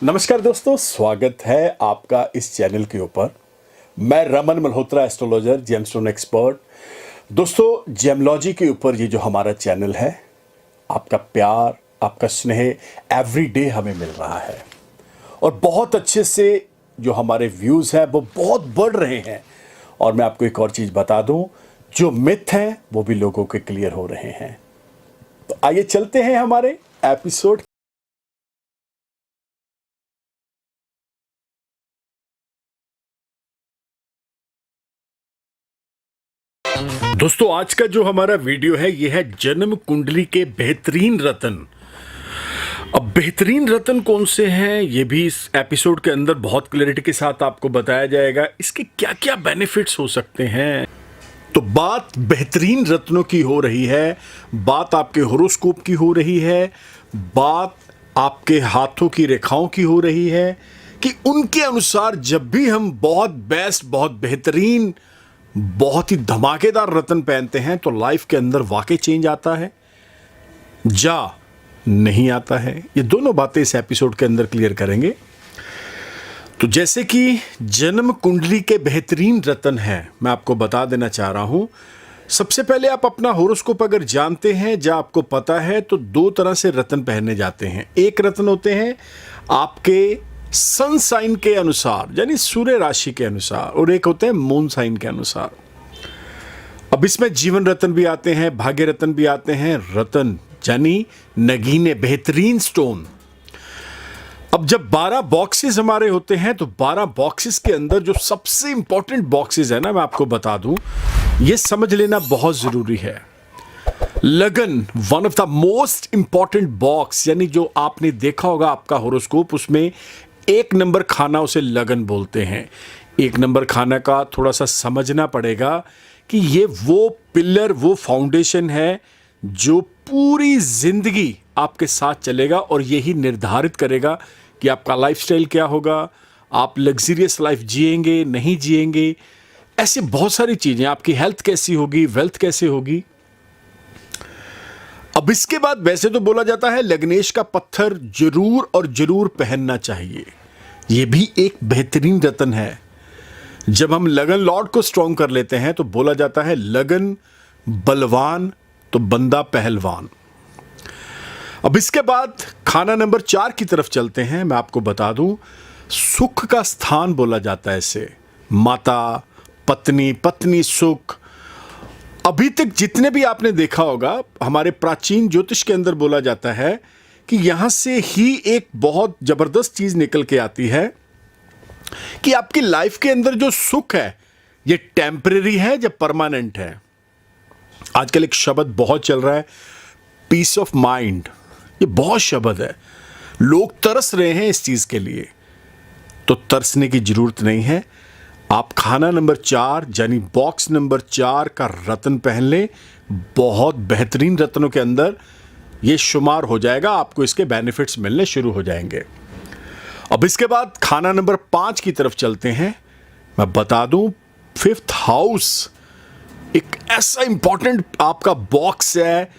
नमस्कार दोस्तों, स्वागत है आपका इस चैनल के ऊपर। मैं Raman Malhotra, astrologer, gemstone expert. दोस्तों, जेमलॉजी के ऊपर ये जो हमारा चैनल है, आपका प्यार, आपका स्नेह एवरी डे हमें मिल रहा है और बहुत अच्छे से जो हमारे व्यूज़ हैं वो बहुत बढ़ रहे हैं। और मैं आपको एक और चीज़ बता दूं, जो मिथ हैं वो भी लोगों के क्लियर हो रहे हैं। तो आइए चलते हैं हमारे एपिसोड। दोस्तों, आज का जो हमारा वीडियो है ये है जन्म कुंडली के बेहतरीन रत्न। अब बेहतरीन रत्न कौन से हैं ये भी इस एपिसोड के अंदर बहुत क्लैरिटी के साथ आपको बताया जाएगा। इसके क्या क्या बेनिफिट्स हो सकते हैं। तो बात बेहतरीन रत्नों की हो रही है, बात आपके होरोस्कोप की हो रही है, बात आपके हाथों की रेखाओं की हो रही है कि उनके अनुसार जब भी हम बहुत बेस्ट, बहुत बेहतरीन, बहुत ही धमाकेदार रत्न पहनते हैं तो लाइफ के अंदर वाकई चेंज आता है या नहीं आता है। ये दोनों बातें इस एपिसोड के अंदर क्लियर करेंगे। तो जैसे कि जन्म कुंडली के बेहतरीन रत्न हैं, मैं आपको बता देना चाह रहा हूं। सबसे पहले आप अपना होरोस्कोप अगर जानते हैं या आपको पता है तो दो तरह से रत्न पहने जाते हैं। एक रत्न होते हैं आपके सन साइन के अनुसार, यानी सूर्य राशि के अनुसार, और एक होते हैं मून साइन के अनुसार। अब इसमें जीवन रत्न भी आते हैं, भाग्य रत्न भी आते हैं, रत्न यानी नगीने, बेहतरीन स्टोन। अब जब 12 बॉक्सेस हमारे होते हैं तो 12 बॉक्सेस के अंदर जो सबसे इंपॉर्टेंट बॉक्सेस है ना, मैं आपको बता दूं, ये समझ लेना बहुत जरूरी है। लगन, one of the most important box, यानी जो आपने देखा होगा आपका होरोस्कोप, उसमें 1 नंबर खाना उसे लगन बोलते हैं। 1 नंबर खाना का थोड़ा सा समझना पड़ेगा कि ये वो पिलर, वो फाउंडेशन है जो पूरी जिंदगी आपके साथ चलेगा और यही निर्धारित करेगा कि आपका लाइफस्टाइल क्या होगा, आप लग्जरियस लाइफ जिएंगे, नहीं जिएंगे, ऐसे बहुत सारी चीजें, आपकी हेल्थ कैसी होगी, वेल्थ कैसे होगी। अब इसके बाद वैसे तो बोला जाता है लग्नेश का पत्थर जरूर और जरूर पहनना चाहिए। यह भी एक बेहतरीन रत्न है। जब हम लगन लॉर्ड को स्ट्रॉन्ग कर लेते हैं तो बोला जाता है लगन बलवान तो बंदा पहलवान। अब इसके बाद खाना नंबर 4 की तरफ चलते हैं। मैं आपको बता दूं, सुख का स्थान बोला जाता है इसे। माता, पत्नी, पत्नी सुख। अभी तक जितने भी आपने देखा होगा, हमारे प्राचीन ज्योतिष के अंदर बोला जाता है कि यहां से ही एक बहुत जबरदस्त चीज निकल के आती है कि आपकी लाइफ के अंदर जो सुख है ये टेम्परेरी है या परमानेंट है। आजकल एक शब्द बहुत चल रहा है, पीस ऑफ माइंड। ये बहुत शब्द है, लोग तरस रहे हैं इस चीज के लिए। तो तरसने की जरूरत नहीं है। आप खाना नंबर 4 यानी बॉक्स नंबर 4 का रत्न पहन लें, बहुत बेहतरीन रत्नों के अंदर ये शुमार हो जाएगा। आपको इसके बेनिफिट्स मिलने शुरू हो जाएंगे। अब इसके बाद खाना नंबर 5 की तरफ चलते हैं। मैं बता दूं, 5th हाउस एक ऐसा इंपॉर्टेंट आपका बॉक्स है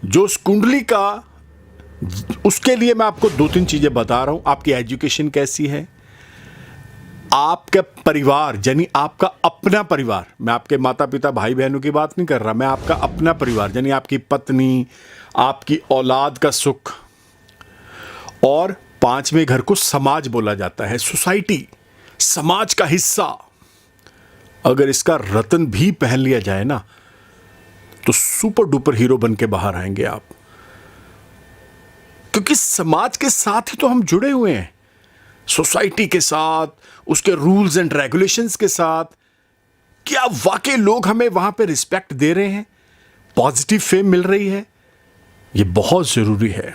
जो उस कुंडली का, उसके लिए मैं आपको 2-3 चीजें बता रहा हूं। आपकी एजुकेशन कैसी है, आपका परिवार यानी आपका अपना परिवार, मैं आपके माता पिता भाई बहनों की बात नहीं कर रहा, मैं आपका अपना परिवार यानी आपकी पत्नी, आपकी औलाद का सुख। और 5वें घर को समाज बोला जाता है, सोसाइटी, समाज का हिस्सा। अगर इसका रत्न भी पहन लिया जाए ना तो सुपर डुपर हीरो बन के बाहर आएंगे आप, क्योंकि समाज के साथ ही तो हम जुड़े हुए हैं, सोसाइटी के साथ, उसके रूल्स एंड रेगुलेशंस के साथ। क्या वाकई लोग हमें वहां पे रिस्पेक्ट दे रहे हैं, पॉजिटिव फेम मिल रही है, ये बहुत जरूरी है।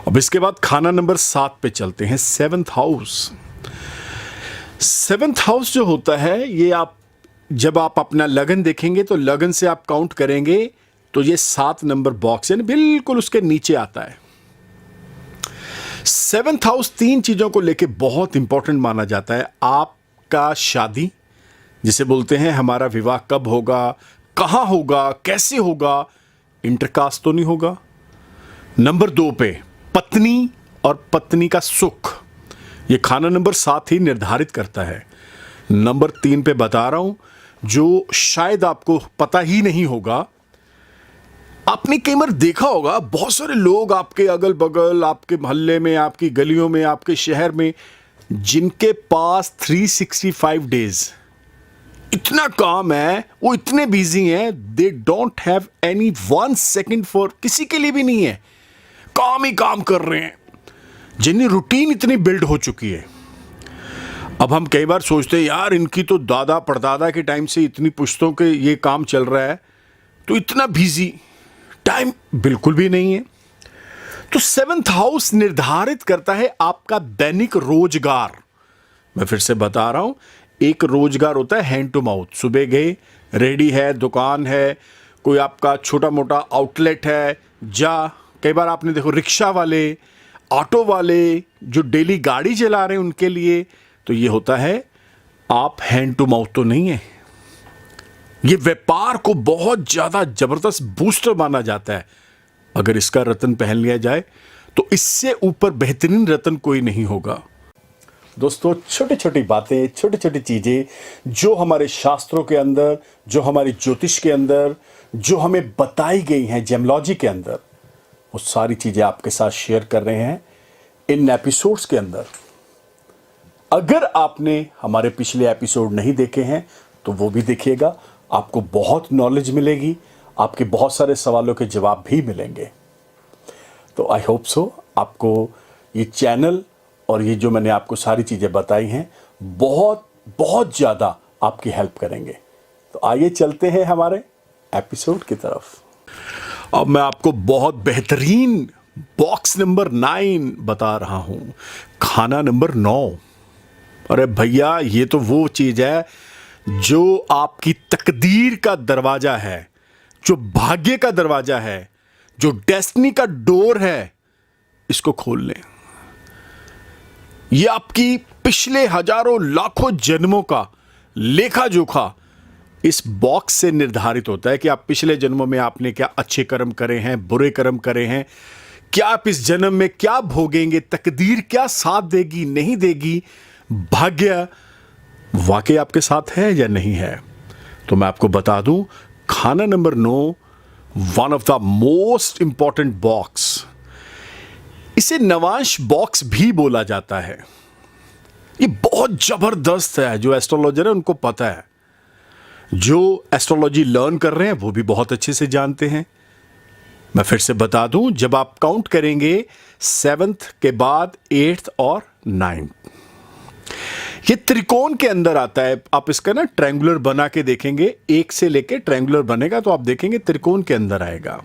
अब इसके बाद खाना नंबर 7 पे चलते हैं, 7th हाउस। 7th हाउस जो होता है, ये आप जब आप अपना लगन देखेंगे तो लगन से आप काउंट करेंगे तो ये 7 नंबर बॉक्स यानी बिल्कुल उसके नीचे आता है। 7th हाउस 3 चीजों को लेके बहुत इंपॉर्टेंट माना जाता है। आपका शादी, जिसे बोलते हैं हमारा विवाह कब होगा, कहां होगा, कैसे होगा, इंटरकास्ट तो नहीं होगा। नंबर 2 पे पत्नी और पत्नी का सुख, ये खाना नंबर 7 ही निर्धारित करता है। नंबर 3 पे बता रहा हूं, जो शायद आपको पता ही नहीं होगा। आपने कई बार देखा होगा, बहुत सारे लोग आपके अगल बगल, आपके मोहल्ले में, आपकी गलियों में, आपके शहर में, जिनके पास 365 डेज इतना काम है, वो इतने बिजी हैं, they don't have any 1 second for, किसी के लिए भी नहीं है, काम ही काम कर रहे हैं, जिनकी रूटीन इतनी बिल्ड हो चुकी है। अब हम कई बार सोचते हैं यार, इनकी तो दादा परदादा के टाइम से इतनी पुश्तों के ये काम चल रहा है, तो इतना बिजी, टाइम बिल्कुल भी नहीं है। तो 7th हाउस निर्धारित करता है आपका दैनिक रोजगार। मैं फिर से बता रहा हूं, एक रोजगार होता है हैंड टू माउथ, सुबह गए, रेडी है, दुकान है, कोई आपका छोटा मोटा आउटलेट है, जा, कई बार आपने देखो रिक्शा वाले, ऑटो वाले जो डेली गाड़ी चला रहे हैं उनके लिए, तो ये होता है आप हैंड टू माउथ तो नहीं है। ये व्यापार को बहुत ज्यादा जबरदस्त बूस्टर माना जाता है। अगर इसका रत्न पहन लिया जाए तो इससे ऊपर बेहतरीन रत्न कोई नहीं होगा। दोस्तों, छोटी छोटी बातें, छोटी छोटी चीजें जो हमारे शास्त्रों के अंदर, जो हमारी ज्योतिष के अंदर, जो हमें बताई गई हैं जेमोलॉजी के अंदर, वो सारी चीजें आपके साथ शेयर कर रहे हैं इन एपिसोड्स के अंदर। अगर आपने हमारे पिछले एपिसोड नहीं देखे हैं तो वो भी देखिएगा, आपको बहुत नॉलेज मिलेगी, आपके बहुत सारे सवालों के जवाब भी मिलेंगे। तो आई होप सो आपको ये चैनल और ये जो मैंने आपको सारी चीज़ें बताई हैं बहुत बहुत ज़्यादा आपकी हेल्प करेंगे। तो आइए चलते हैं हमारे एपिसोड की तरफ। अब मैं आपको बहुत बेहतरीन बॉक्स नंबर 9 बता रहा हूं, खाना नंबर 9। अरे भैया, ये तो वो चीज़ है जो आपकी तकदीर का दरवाजा है, जो भाग्य का दरवाजा है, जो डेस्टिनी का डोर है, इसको खोल लें। ये आपकी पिछले हजारों लाखों जन्मों का लेखा जोखा इस बॉक्स से निर्धारित होता है कि आप पिछले जन्मों में आपने क्या अच्छे कर्म करे हैं, बुरे कर्म करे हैं, क्या आप इस जन्म में क्या भोगेंगे, तकदीर क्या साथ देगी नहीं देगी, भाग्य वाकई आपके साथ है या नहीं है। तो मैं आपको बता दूं, खाना number 9 one of the most important box, इसे नवांश बॉक्स भी बोला जाता है। ये बहुत जबरदस्त है, जो एस्ट्रोलॉजर है उनको पता है, जो एस्ट्रोलॉजी लर्न कर रहे हैं वो भी बहुत अच्छे से जानते हैं। मैं फिर से बता दूं, जब आप काउंट करेंगे 7th के बाद 8th और 9th, ये त्रिकोण के अंदर आता है। आप इसका ना ट्रायंगुलर बना के देखेंगे, 1 से लेके ट्रायंगुलर बनेगा तो आप देखेंगे त्रिकोण के अंदर आएगा।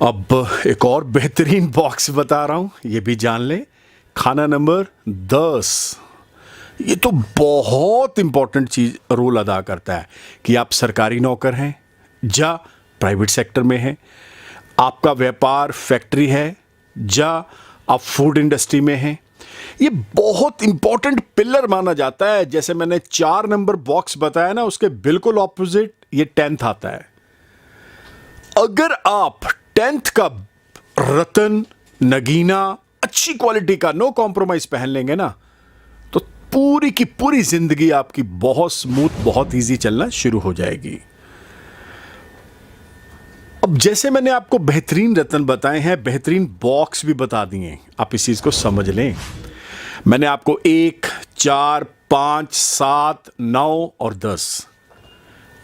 अब एक और बेहतरीन बॉक्स बता रहा हूं, ये भी जान लें, खाना नंबर 10। ये तो बहुत इंपॉर्टेंट चीज रोल अदा करता है कि आप सरकारी नौकर हैं या प्राइवेट सेक्टर में हैं, आपका व्यापार फैक्ट्री है या आप फूड इंडस्ट्री में हैं। ये बहुत इंपॉर्टेंट पिलर माना जाता है। जैसे मैंने 4 नंबर बॉक्स बताया ना, उसके बिल्कुल ऑपोजिट ये 10th आता है। अगर आप 10th का रतन, नगीना, अच्छी क्वालिटी का, नो कॉम्प्रोमाइज पहन लेंगे ना, तो पूरी की पूरी जिंदगी आपकी बहुत स्मूथ, बहुत इजी चलना शुरू हो जाएगी। अब जैसे मैंने आपको बेहतरीन रत्न बताए हैं, बेहतरीन बॉक्स भी बता दिए, आप इस चीज को समझ लें। मैंने आपको 1, 4, 5, 7, 9 और 10,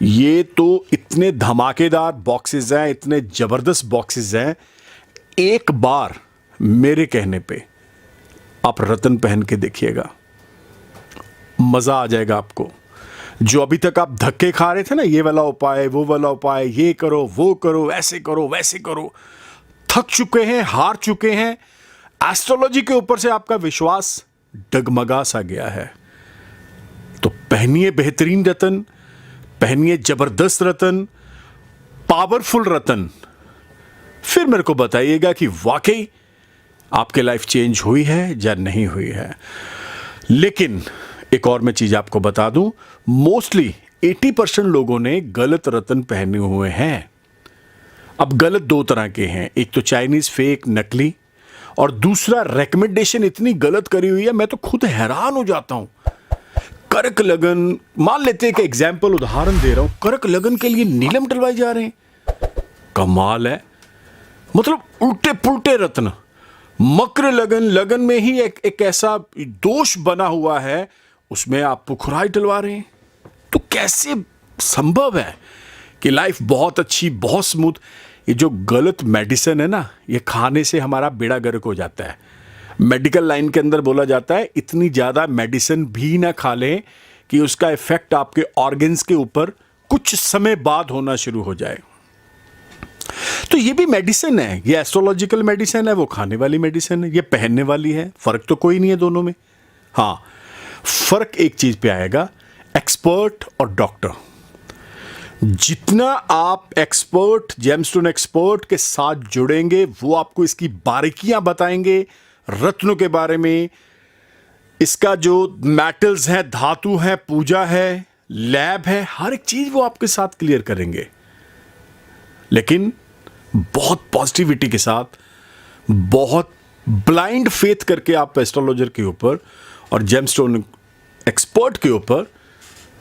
ये तो इतने धमाकेदार बॉक्सेस हैं, इतने जबरदस्त बॉक्सेस हैं। एक बार मेरे कहने पे आप रत्न पहन के देखिएगा, मजा आ जाएगा आपको। जो अभी तक आप धक्के खा रहे थे ना, ये वाला उपाय, वो वाला उपाय, ये करो, वो करो, ऐसे करो, वैसे करो, थक चुके हैं, हार चुके हैं, एस्ट्रोलॉजी के ऊपर से आपका विश्वास डगमगा सा गया है, तो पहनिए बेहतरीन रत्न, पहनिए जबरदस्त रत्न, पावरफुल रत्न, फिर मेरे को बताइएगा कि वाकई आपके लाइफ चेंज हुई है या नहीं हुई है। लेकिन एक और मैं चीज आपको बता दूं, मोस्टली 80% लोगों ने गलत रत्न पहने हुए हैं। अब गलत 2 तरह के हैं, एक तो चाइनीज फेक नकली, और दूसरा, रिकमेंडेशन इतनी गलत करी हुई है, मैं तो खुद हैरान हो जाता हूं। कर्क लगन, मान लेते हैं कि एग्जाम्पल, उदाहरण दे रहा हूं, कर्क लगन के लिए नीलम डलवाए जा रहे हैं। कमाल है, मतलब उल्टे पुल्टे रत्न। मकर लगन, लगन में ही एक ऐसा दोष बना हुआ है, उसमें आप पुखराई डलवा रहे हैं। तो कैसे संभव है कि लाइफ बहुत अच्छी, बहुत स्मूथ। ये जो गलत मेडिसिन है ना, ये खाने से हमारा बेड़ा गर्क हो जाता है। मेडिकल लाइन के अंदर बोला जाता है इतनी ज़्यादा मेडिसिन भी ना खा लें कि उसका इफेक्ट आपके ऑर्गन्स के ऊपर कुछ समय बाद होना शुरू हो जाए। तो ये भी मेडिसिन है, ये एस्ट्रोलॉजिकल मेडिसिन है, वो खाने वाली मेडिसिन है, ये पहनने वाली है। फर्क तो कोई नहीं है दोनों में। हाँ, फर्क एक चीज पे आएगा, एक्सपर्ट और डॉक्टर। जितना आप एक्सपर्ट, जेमस्टोन एक्सपर्ट के साथ जुड़ेंगे, वो आपको इसकी बारीकियां बताएंगे, रत्नों के बारे में, इसका जो मेटल्स हैं, धातु है, पूजा है, लैब है, हर एक चीज वो आपके साथ क्लियर करेंगे। लेकिन बहुत पॉजिटिविटी के साथ, बहुत ब्लाइंड फेथ करके आप एस्ट्रोलॉजर के ऊपर और जेमस्टोन एक्सपर्ट के ऊपर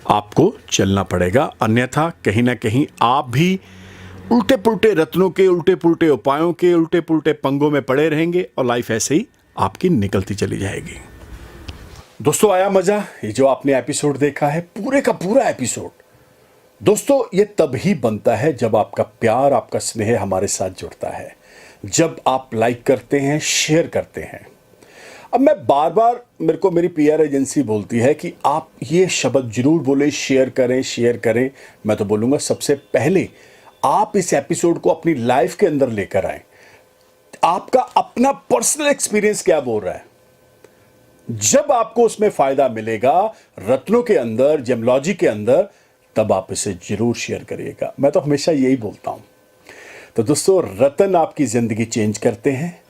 आपको चलना पड़ेगा। अन्यथा कहीं ना कहीं आप भी उल्टे पुल्टे रत्नों के, उल्टे पुल्टे उपायों के, उल्टे पुल्टे पंगों में पड़े रहेंगे और लाइफ ऐसे ही आपकी निकलती चली जाएगी। दोस्तों, आया मजा? ये जो आपने एपिसोड देखा है, पूरे का पूरा एपिसोड, दोस्तों ये तब ही बनता है जब आपका प्यार, आपका स्नेह हमारे साथ जुड़ता है, जब आप लाइक करते हैं, शेयर करते हैं। अब मैं बार बार, मेरे को मेरी पीआर एजेंसी बोलती है कि आप ये शब्द जरूर बोले, शेयर करें, शेयर करें। मैं तो बोलूँगा सबसे पहले आप इस एपिसोड को अपनी लाइफ के अंदर लेकर आए। आपका अपना पर्सनल एक्सपीरियंस क्या बोल रहा है, जब आपको उसमें फायदा मिलेगा रत्नों के अंदर, जेमोलॉजी के अंदर, तब आप इसे जरूर शेयर करिएगा। मैं तो हमेशा यही बोलता हूं। तो दोस्तों, रत्न आपकी जिंदगी चेंज करते हैं।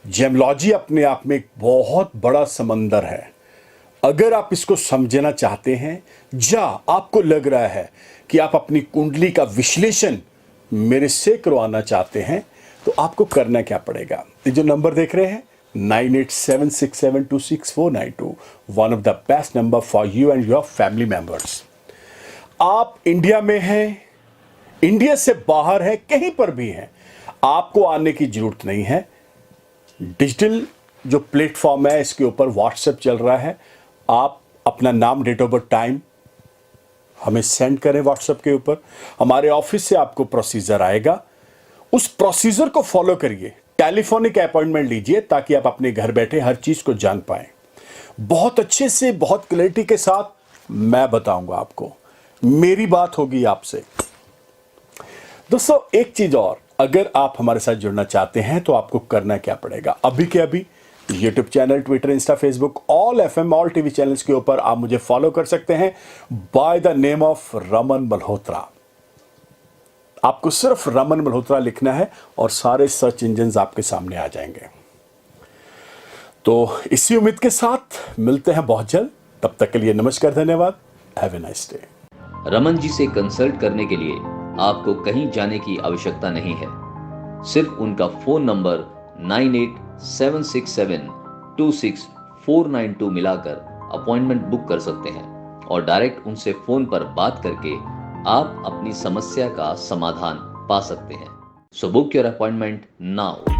जेमोलॉजी अपने आप में एक बहुत बड़ा समंदर है। अगर आप इसको समझना चाहते हैं, या आपको लग रहा है कि आप अपनी कुंडली का विश्लेषण मेरे से करवाना चाहते हैं, तो आपको करना क्या पड़ेगा? ये जो नंबर देख रहे हैं, 9876726492, one of the best number for you and your family members. आप इंडिया में हैं, इंडिया से बाहर हैं, कहीं पर भी हैं, आपको आने की जरूरत नहीं है। डिजिटल जो प्लेटफॉर्म है, इसके ऊपर व्हाट्सएप चल रहा है। आप अपना नाम, डेट ऑफ बर्थ, टाइम हमें सेंड करें व्हाट्सएप के ऊपर। हमारे ऑफिस से आपको प्रोसीजर आएगा, उस प्रोसीजर को फॉलो करिए। टेलीफोनिक अपॉइंटमेंट लीजिए ताकि आप अपने घर बैठे हर चीज को जान पाएं। बहुत अच्छे से, बहुत क्लैरिटी के साथ मैं बताऊंगा आपको, मेरी बात होगी आपसे। दोस्तों, एक चीज और, अगर आप हमारे साथ जुड़ना चाहते हैं तो आपको करना क्या पड़ेगा? अभी के अभी YouTube channel, Twitter, Insta, Facebook, all FM, all TV channels के ऊपर आप मुझे फॉलो कर सकते हैं by the name of Raman Malhotra. आपको सिर्फ रमन मल्होत्रा लिखना है और सारे सर्च इंजन आपके सामने आ जाएंगे। तो इसी उम्मीद के साथ मिलते हैं बहुत जल्द। तब तक के लिए नमस्कार, धन्यवाद, have a nice day. Raman ji से कंसल्ट करने के लिए आपको कहीं जाने की आवश्यकता नहीं है। सिर्फ उनका फोन नंबर 9876726492 मिलाकर अपॉइंटमेंट बुक कर सकते हैं और डायरेक्ट उनसे फोन पर बात करके आप अपनी समस्या का समाधान पा सकते हैं। So book your appointment now.